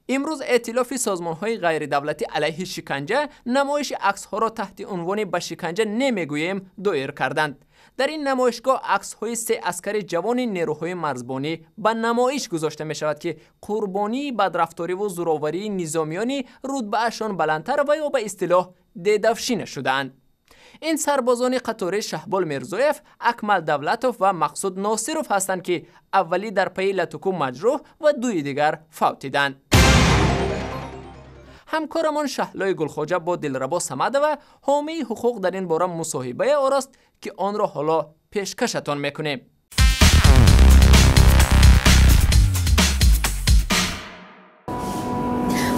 امروز ائتلاف سازمان‌های غیر دولتی علیه شکنجه نمایش عکس‌ها را تحت عنوان به شکنجه نمیگوییم دایر کردند. در این نمایشگاه عکس‌های 3 عسکر جوان نیروهای مرزبانی به نمایش گذاشته می شود که قربانی بدرفتاری و زورآوری نظامیان رتبه‌شان بلندتر و یا به اصطلاح دیدفشین شدند. این سربازان قطار شهبال میرزویف، اکمل دولتوف و مقصود ناصروف هستند که اولی در پی لتوکو مجروح و دوی دیگر فوتیدند. همکارمان شهلای گلخواجه با دلربا سمده و حامی حقوق در این باره مصاحبه آراست که آن را حالا پیشکشتان میکنیم.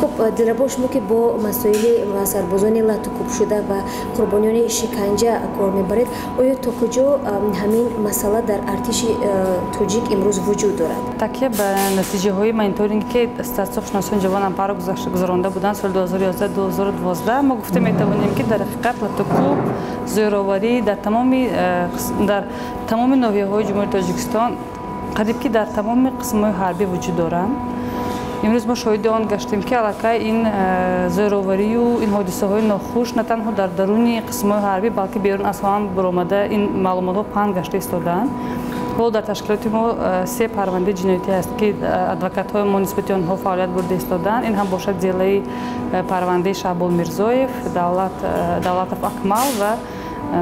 خب دلربا شما که با مسائل و سربازان لاتوکوب شده و قربانیان شکنجه کار میبرید، آیا تا کجا همین مسئله در ارتش تاجیک امروز وجود دارد؟ تکیه به نتیجه های مانیتورینگی که استاتساخشناسان جوان امپارو گذرانده بودند سال 2011-2012 ما گفته میتوانیم که در حقیقت لاتوکوب زوراوری در تمام ناحیه‌های جمهوری تاجیکستان قریب که در تمام قسم‌های حربی وجود دارند. امروز ما شاهد آن گشتیم که علاقه این زوراوری و این حادثه های ناخوش نه تنها در درون قسم‌های حربی بلکه بیرون از هم برآمده این معلومات ها پنهان گشته ایستادند. حال در تشکیلات ما 3 پرونده جنایتی است که ادوکات های ما نسبت آنها فعالیت برده ایستادند. این هم باشد زیلای پرونده شهبال میرزویف، دولتوف اکمل و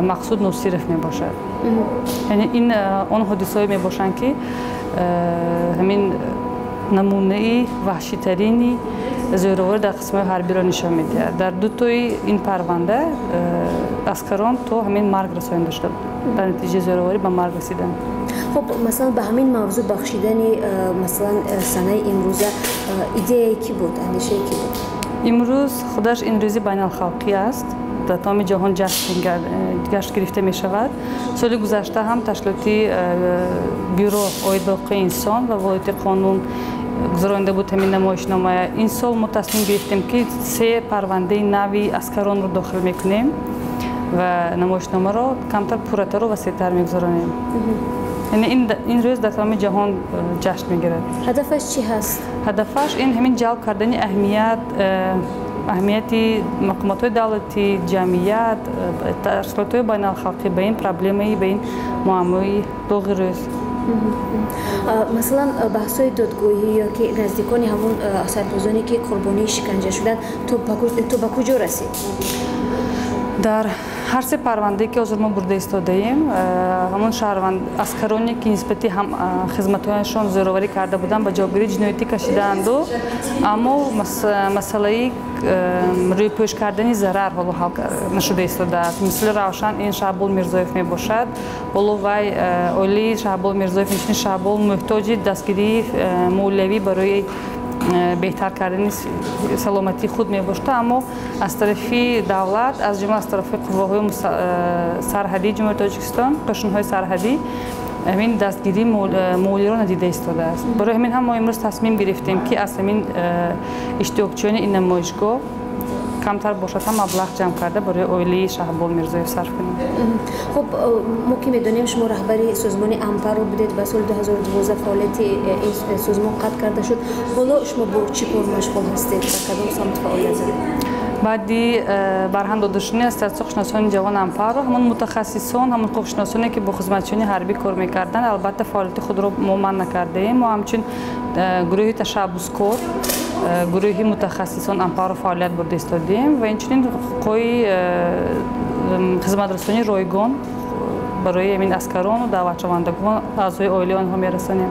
مقصود ناصروف می باشد. یعنی این آن حادثه می باشند که همین نمونه وحشی ترینی زوراوری در قسمت حربی را نشان میده. در دو تای این پرونده عسکران تا همین مرگ رسانده شده بود. در نتیجه زوراوری به مرگ رسیدن. خب مثلا به همین موضوع بخشیدن مثلا سنه امروزه ایده کی بود؟ اندیشه کی بود؟ امروز خودش این روزی بین الخلقی است. در تمام جهان جشن گرفته می شود. سال گذشته هم تشکیلاتی بیورو عاید به حقوق انسان و ولایت قانون گذرانده بود همین نمایشنامه. این سال ما تصمیم گرفتیم که 3 پرونده نوی عسکران رو داخل میکنیم و نمایشنامه را کمتر پرتر و وسیع‌تر میگذاریم. یعنی این روز در تمام جهان جشن میگیرد. هدفش چی هست؟ هدفش این همین جلب کردن اهمیتی مقامات دولتی، جمعیت، تشکیلات بین الخلقی به این پروبلمی، به این معمای دوغی روز. مثلا بحث های دادگاهی یا که نزدیکان همون سربازانی که قربانی شکنجه شدن تو به کجا رسید؟ در هر 3 پرونده که حاضر ما برده ایستاده ایم، همون شهروند عسکرانی که نسبتی هم خدمت‌هایشان زوراوری کرده بودند به جوابگیری جنایتی کشیدند، اما مسئله روی پوش کردن ضرر حالا حل نشده ایستاده است. مثل روشن این شهبال میرزویف می باشد. حالا وی اولی شهبال میرزویف میشن شهبال محتاج دستگیری مولوی برای بهتر کردن سلامتی خود می باشد، اما از طرف دولت از جمله از طرف قواهای سرحدی جمهوری تاجیکستان، قشن‌های سرحدی همین دستگیری مولی را ندیده ایستاده است. برای همین هم ما امروز تصمیم گرفتیم که از همین اشتراکچیان این نمایشگاه کمتر باشد هم مبلغ جمع کرده برای اولی شهبال میرزویف صرف کنیم. خب ما که میدونیم شما رهبری سازمان امپارو بودید و سال 2012 فعالیت این سازمان قطع کرده شد. حالا شما با چی کار مشغول هستید؟ در کدام سمت فعالیت دارید؟ بعدی برهند دادشونی از استاتساخشناسان جوان امپارو همون متخصصان، همون حقوقشناسانی که با خدمتچیان حربی کار میکردن، البته فعالیت خود را ما منع نکرده ایم. ما همچنین گروه تشبثکار، گروهی متخصصان امپارو فعالیت برده ایستادیم و اینچنین حقوقی خدمت رسانی رایگان برای همین عسکران و دعوتشوندگان اعضای عائله آنها میرسانیم.